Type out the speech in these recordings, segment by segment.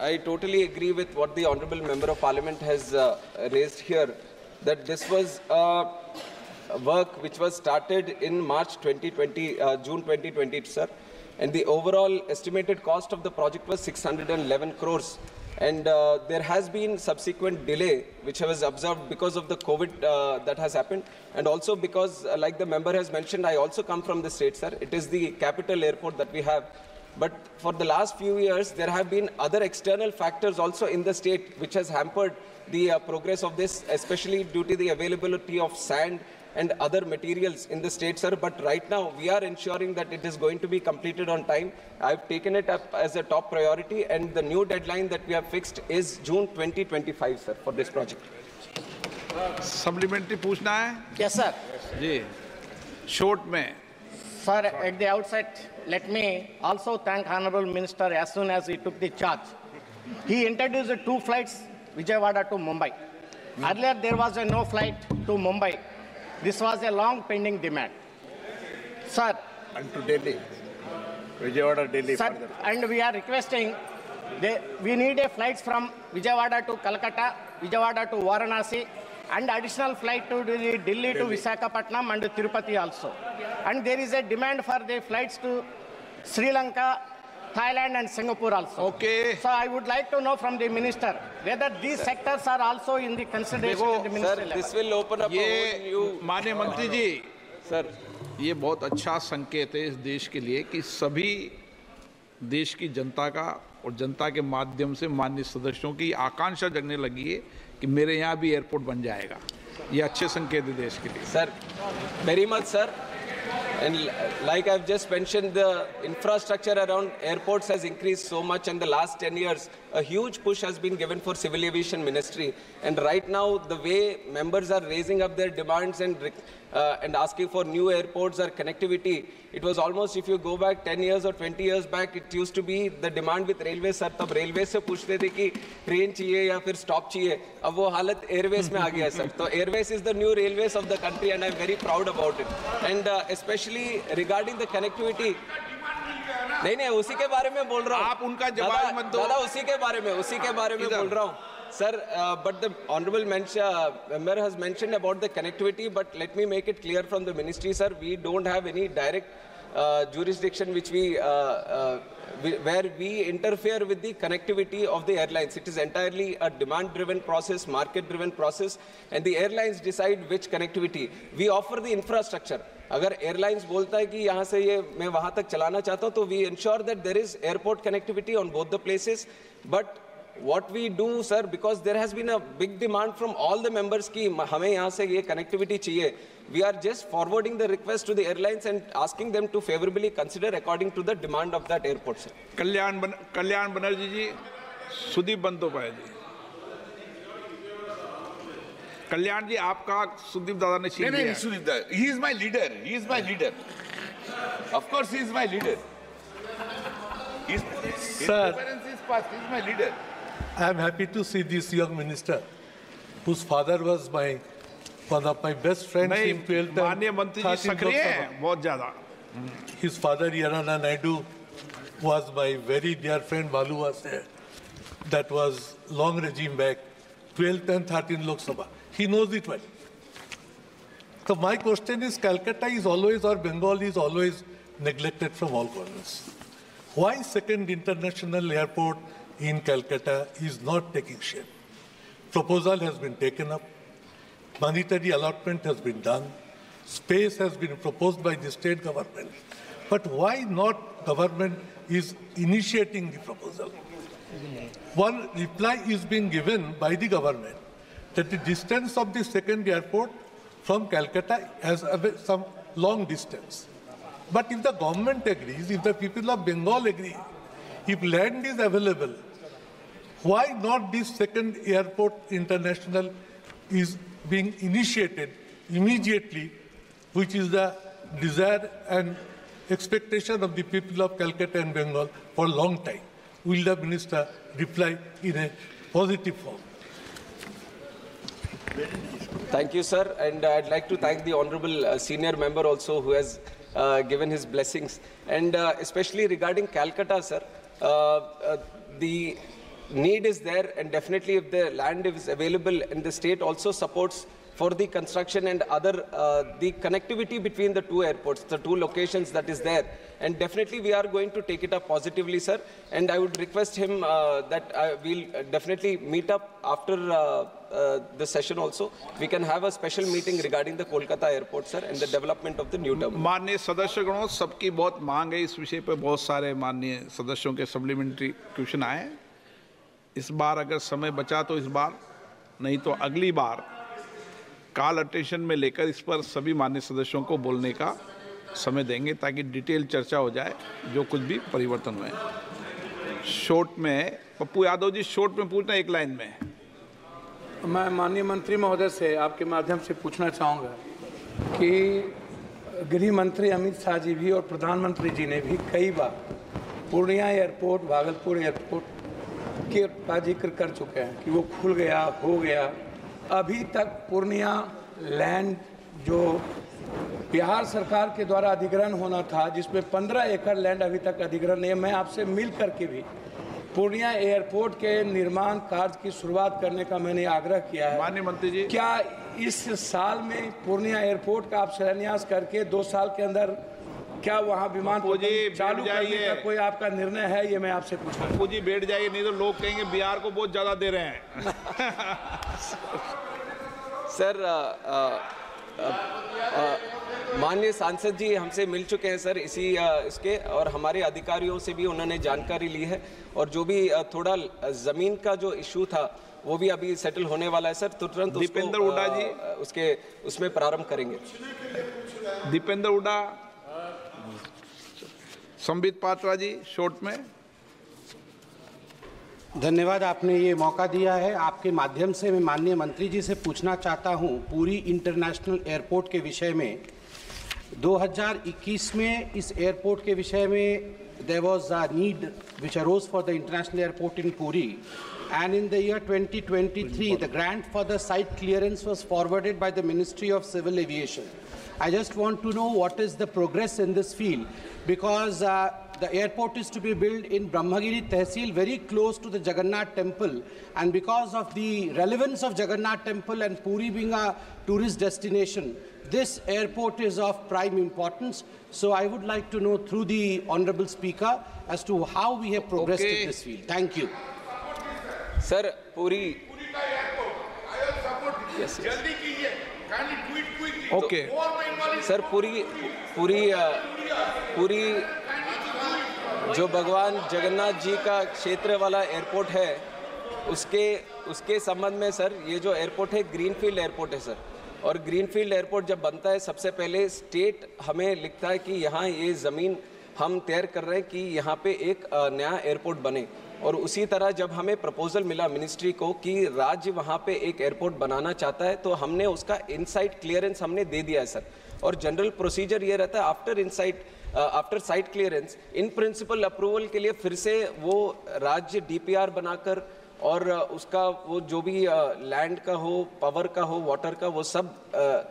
I totally agree with what the Honourable Member of Parliament has raised here, that this was work which was started in March 2020, June 2020, sir. And the overall estimated cost of the project was 611 crores. And there has been subsequent delay, which was observed because of the COVID that has happened. And also because, like the member has mentioned, I also come from the state, sir. It is the capital airport that we have. But for the last few years, there have been other external factors also in the state which has hampered the progress of this, especially due to the availability of sand and other materials in the state, sir. But right now, we are ensuring that it is going to be completed on time. I've taken it up as a top priority, and the new deadline that we have fixed is June 2025, sir, for this project. Supplementary पूछना है? Yes, sir. जी, short में. Sir, at the outset, let me also thank Honorable Minister as soon as he took the charge. He introduced 2 flights, Vijayawada to Mumbai. Earlier, there was no flight to Mumbai. This was a long pending demand. Sir. And to Delhi. Vijayawada, Delhi. Sir, and we are requesting, we need a flights from Vijayawada to Calcutta, Vijayawada to Varanasi, and additional flight to Delhi to Visakhapatnam and Tirupati also. And there is a demand for the flights to Sri Lanka, Thailand and Singapore also. Okay. So I would like to know from the minister whether these sectors are also in the consideration of the ministry level. This will open up a whole new... माननीय मंत्री जी, sir, ये बहुत अच्छा संकेत है इस देश के लिए कि सभी देश की जनता का और जनता के माध्यम से माननीय सदस्यों की आकांक्षा जगने लगी है कि मेरे यहाँ भी एयरपोर्ट बन जाएगा. ये अच्छे संकेत है देश के लिए. Sir, very much, sir. And like I've just mentioned, the infrastructure around airports has increased so much, and the last 10 years, a huge push has been given for Civil Aviation Ministry. And right now, the way members are raising up their demands and asking for new airports or connectivity, it was almost, if you go back 10 years or 20 years back, it used to be the demand with railways, sir. तब railways से पूछते थे कि train चाहिए या फिर stop चाहिए. अब वो हालत airways में आ गया, sir. So airways is the new railways of the country, and I'm very proud about it. And especially regarding the connectivity, नहीं उसी के बारे में बोल रहा हूँ. आप उनका जवाब मत दो. दादा उसी के बारे में बोल रहा हूँ. Sir, but the honourable member has mentioned about the connectivity, but let me make it clear from the ministry, sir, we don't have any direct jurisdiction which where we interfere with the connectivity of the airlines. It is entirely a demand-driven process, market-driven process, and the airlines decide which connectivity. We offer the infrastructure. अगर airlines बोलता है कि यहाँ से ये मैं वहाँ तक चलाना चाहता हूँ, तो we ensure that there is airport connectivity on both the places. But what we do, sir, because there has been a big demand from all the members कि हमें यहाँ से ये connectivity चाहिए, we are just forwarding the request to the airlines and asking them to favorably consider according to the demand of that airport, sir. Kalyan Banerjee जी, सुदीप बंदोपाध्याय जी. कल्याण जी, आपका सुदीप दादा ने छीन लिया. नहीं, सुदीप दादा, he is my leader. He is my leader. Of course, he is my leader. His preference is past. He is my leader. I am happy to see this young minister, whose father was one of my best friends in 12th and माननीय मंत्री जी सक्रिय हैं बहुत ज़्यादा. His father, Yarana Naidu, was my very dear friend. Balu was there. That was long regime back, 12th and 13th Lok Sabha. He knows it well. So my question is, Calcutta is always, or Bengal is always neglected from all corners. Why second international airport in Calcutta is not taking shape? Proposal has been taken up. Monetary allotment has been done. Space has been proposed by the state government. But why not government is initiating the proposal? One reply is being given by the government that the distance of the second airport from Calcutta has some long distance. But if the government agrees, if the people of Bengal agree, if land is available, why not this second airport international is being initiated immediately, which is the desire and expectation of the people of Calcutta and Bengal for a long time? Will the minister reply in a positive form? Thank you, sir. And I'd like to thank the honourable senior member also who has given his blessings. And especially regarding Calcutta, sir, the need is there, and definitely if the land is available and the state also supports for the construction and other, the connectivity between the two airports, the two locations that is there. And definitely we are going to take it up positively, sir. And I would request him that we'll definitely meet up after the session also. We can have a special meeting regarding the Kolkata airport, sir, and the development of the new terminal. माननीय सदस्यगणों, सबकी बहुत मांग है इस विषय पर, बहुत सारे माननीय सदस्यों के सप्लीमेंट्री क्वेश्चन आए। इस बार अगर समय बचा तो इस बार, नहीं तो अगली बार कॉल अटेंशन में लेकर इस पर सभी माननीय सदस्यों को बोलने का समय देंगे, ताकि डिटेल चर्चा हो जाए जो कुछ भी परिवर्तन हुए। शॉर्ट में पप्पू यादव जी, शॉर्ट में पूछना, एक लाइन में। मैं माननीय मंत्री महोदय से आपके माध्यम से पूछना चाहूँगा कि गृह मंत्री अमित शाह जी भी और प्रधानमंत्री जी ने भी कई बार पूर्णिया एयरपोर्ट, भागलपुर एयरपोर्ट का जिक्र कर चुके हैं कि वो खुल गया, हो गया। अभी तक पूर्णिया लैंड जो बिहार सरकार के द्वारा अधिग्रहण होना था, जिसमें 15 एकड़ लैंड अभी तक अधिग्रहण नहीं है। मैं आपसे मिल करके भी पूर्णिया एयरपोर्ट के निर्माण कार्य की शुरुआत करने का मैंने आग्रह किया है। माननीय मंत्री जी, क्या इस साल में पूर्णिया एयरपोर्ट का आप शिलान्यास करके 2 साल के अंदर क्या वहाँ विमान चालू करने का कोई आपका निर्णय है? ये मैं आपसे पूछना। पप्पू जी बैठ जाइए, नहीं तो लोग कहेंगे बिहार को बहुत ज्यादा दे रहे हैं। सर, माननीय सांसद जी हमसे मिल चुके हैं सर इसके, और हमारे अधिकारियों से भी उन्होंने जानकारी ली है, और जो भी थोड़ा जमीन का जो इशू था वो भी अभी सेटल होने वाला है सर। तुरंत दीपेंद्र हुड्डा जी उसमें प्रारंभ करेंगे। दीपेंद्र हुड्डा, संबित पात्रा जी, शॉर्ट में। धन्यवाद, आपने ये मौका दिया है। आपके माध्यम से मैं माननीय मंत्री जी से पूछना चाहता हूँ, पूरी इंटरनेशनल एयरपोर्ट के विषय में 2021 में इस एयरपोर्ट के विषय में there was a need which arose for the international airport in Puri, and in the year 2023 the grant for the site clearance was forwarded by the Ministry of Civil Aviation. I just want to know what is the progress in this field, because the airport is to be built in Brahmagiri Tehsil, very close to the Jagannath temple, and because of the relevance of Jagannath temple and Puri being a tourist destination, this airport is of prime importance. So I would like to know through the Honorable Speaker as to how we have progressed in this field. Thank you. Sir, Puri. Yes, yes. Okay. Sir, पूरी जो भगवान जगन्नाथ जी का क्षेत्र वाला airport है, उसके संबंध में सर, ये जो एयरपोर्ट है ग्रीनफील्ड एयरपोर्ट है सर। और ग्रीनफील्ड एयरपोर्ट जब बनता है, सबसे पहले स्टेट हमें लिखता है कि यहाँ ये ज़मीन हम तैयार कर रहे हैं कि यहाँ पे एक नया एयरपोर्ट बने। और उसी तरह जब हमें प्रपोजल मिला मिनिस्ट्री को कि राज्य वहाँ पे एक एयरपोर्ट बनाना चाहता है, तो हमने उसका इनसाइट क्लियरेंस हमने दे दिया है सर। और जनरल प्रोसीजर ये रहता है, after site clearance in principle approval के लिए फिर से वो राज्य डीपीआर बनाकर और उसका वो जो भी लैंड का हो, पावर का हो, वाटर का, वो सब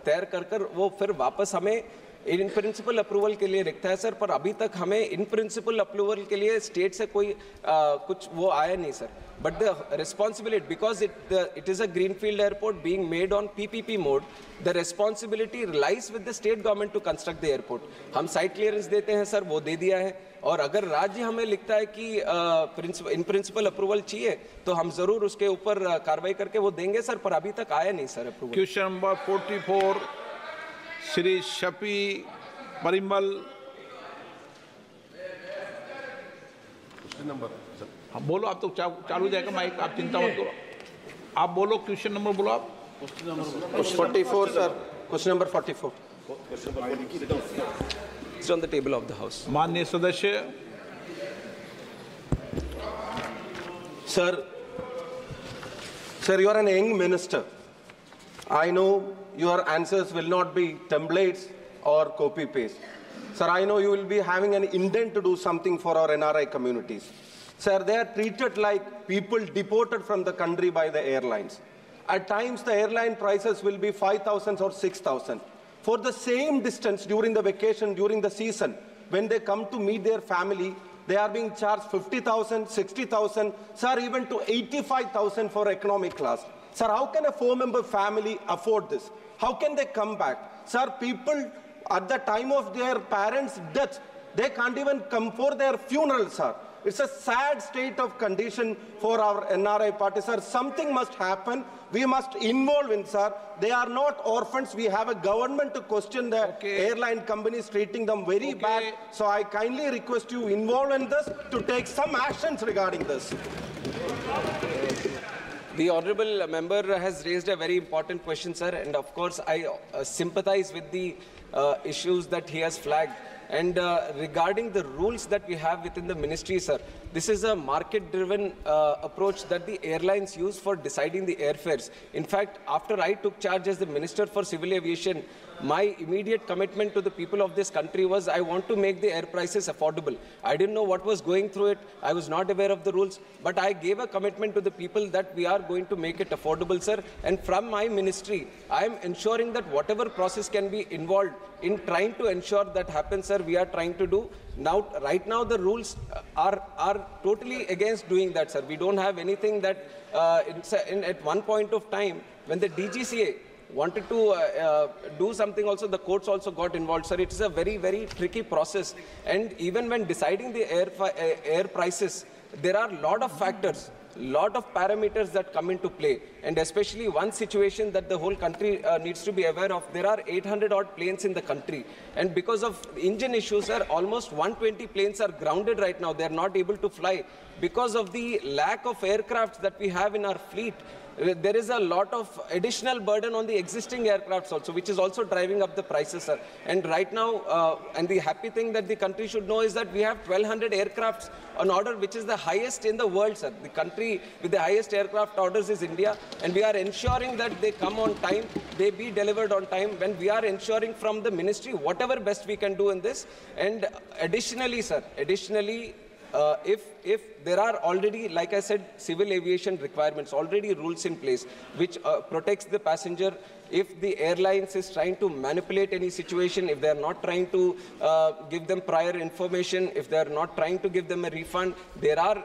तैयार कर वो फिर वापस हमें इन प्रिंसिपल अप्रूवल के लिए रखता है सर। पर अभी तक हमें इन प्रिंसिपल अप्रूवल के लिए स्टेट से कोई कुछ वो आया नहीं sir. But the responsibility, because it is a greenfield airport being made on PPP mode, the responsibility lies with the state government to construct the airport. हम साइट क्लियरेंस देते हैं सर, वो दे दिया है। और अगर राज्य हमें लिखता है कि इन प्रिंसिपल अप्रूवल चाहिए, तो हम जरूर उसके ऊपर कार्रवाई करके वो देंगे सर। पर अभी तक आया नहीं sir approval. Question number 44 Shri Shafi Parimal. हाँ बोलो, आप तो चालू जाएगा माइक, आप चिंता मत करो, आप बोलो क्वेश्चन नंबर बोलो आप। 44 sir, question number 44 it's on the table of the house. माननीय सदस्य। Sir, you are an young minister. I know your answers will not be templates or copy paste. Sir, I know you will be having an intent to do something for our NRI communities. Sir, they are treated like people deported from the country by the airlines. At times, the airline prices will be 5,000 or 6,000. For the same distance during the vacation, during the season, when they come to meet their family, they are being charged 50,000, 60,000, sir, even to 85,000 for economic class. Sir, how can a 4-member family afford this? How can they come back? Sir, people at the time of their parents' death, they can't even come for their funeral, sir. It's a sad state of condition for our NRI party, sir. Something must happen. We must involve in, sir. They are not orphans. We have a government to question the airline companies, treating them very bad. So I kindly request you involve in this to take some actions regarding this. The honourable member has raised a very important question, sir, and of course I sympathize with the issues that he has flagged. And regarding the rules that we have within the ministry, sir, this is a market-driven approach that the airlines use for deciding the airfares. In fact, after I took charge as the Minister for Civil Aviation, my immediate commitment to the people of this country was I want to make the air prices affordable. I didn't know what was going through it. I was not aware of the rules, but I gave a commitment to the people that we are going to make it affordable, sir. And from my ministry, I am ensuring that whatever process can be involved in trying to ensure that happens, sir, we are trying to do. Now, right now, the rules are totally against doing that, sir. We don't have anything that at one point of time, when the DGCA wanted to do something also, the courts also got involved, sir. It is a very, very tricky process. And even when deciding the air prices, there are a lot of factors, lot of parameters that come into play. And especially one situation that the whole country needs to be aware of, there are 800 odd planes in the country. And because of engine issues, sir, almost 120 planes are grounded right now. They are not able to fly because of the lack of aircraft that we have in our fleet. There is a lot of additional burden on the existing aircrafts also, which is also driving up the prices, sir. And right now, and the happy thing that the country should know is that we have 1,200 aircrafts on order, which is the highest in the world, sir. The country with the highest aircraft orders is India, and we are ensuring that they come on time, they be delivered on time, when we are ensuring from the ministry whatever best we can do in this. And additionally, sir, if there are already, like I said, civil aviation requirements, already rules in place which protects the passenger. If the airlines is trying to manipulate any situation, if they are not trying to give them prior information, if they are not trying to give them a refund, there are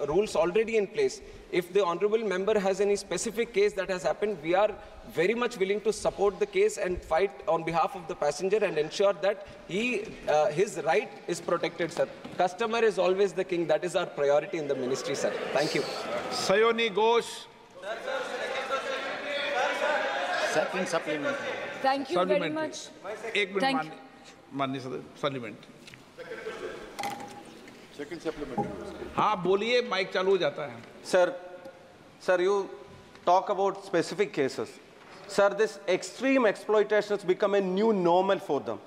rules already in place. If the honourable member has any specific case that has happened, we are very much willing to support the case and fight on behalf of the passenger and ensure that his right is protected, sir. Customer is always the king. That is our priority in the ministry, sir. Thank you. Sayoni Ghosh. Second supplement. Thank you very much. Thank you. Supplement. Second supplementary. हाँ बोलिए, mic चालू हो जाता है. Sir, you talk about specific cases. Sir, this extreme exploitation has become a new normal for them.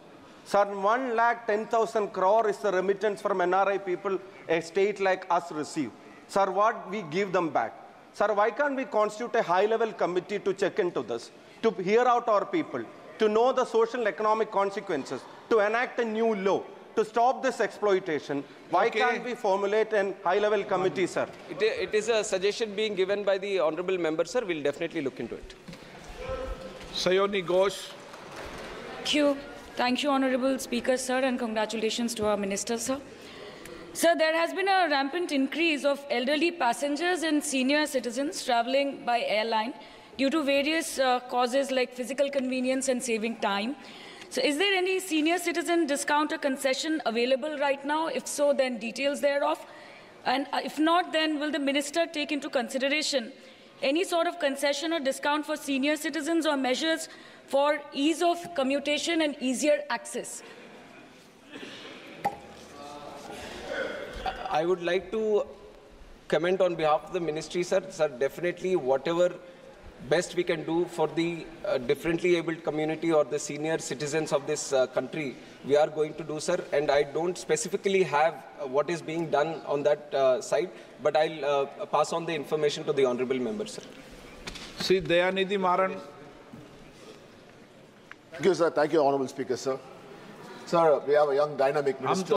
Sir, 1,10,000 crore is the remittance from NRI people a state like us receive. Sir, what we give them back? Sir, why can't we constitute a high-level committee to check into this, to hear out our people, to know the social and economic consequences, to enact a new law, to stop this exploitation? Why can't we formulate a high-level committee, sir? It is a suggestion being given by the honourable member, sir. We'll definitely look into it. Sayoni Ghosh. Thank you, Honourable Speaker, sir, and congratulations to our Minister, sir. Sir, there has been a rampant increase of elderly passengers and senior citizens travelling by airline due to various causes like physical convenience and saving time. So is there any senior citizen discount or concession available right now? If so, then details thereof. And if not, then will the minister take into consideration any sort of concession or discount for senior citizens or measures for ease of commutation and easier access? I would like to comment on behalf of the ministry, sir. Sir, definitely whatever best we can do for the differently abled community or the senior citizens of this country, we are going to do, sir. And I don't specifically have what is being done on that side, but I'll pass on the information to the honourable member, sir. Sri Dayanidhi Maran. Thank you, sir. Thank you, Honourable Speaker, sir. Sir, we have a young dynamic minister.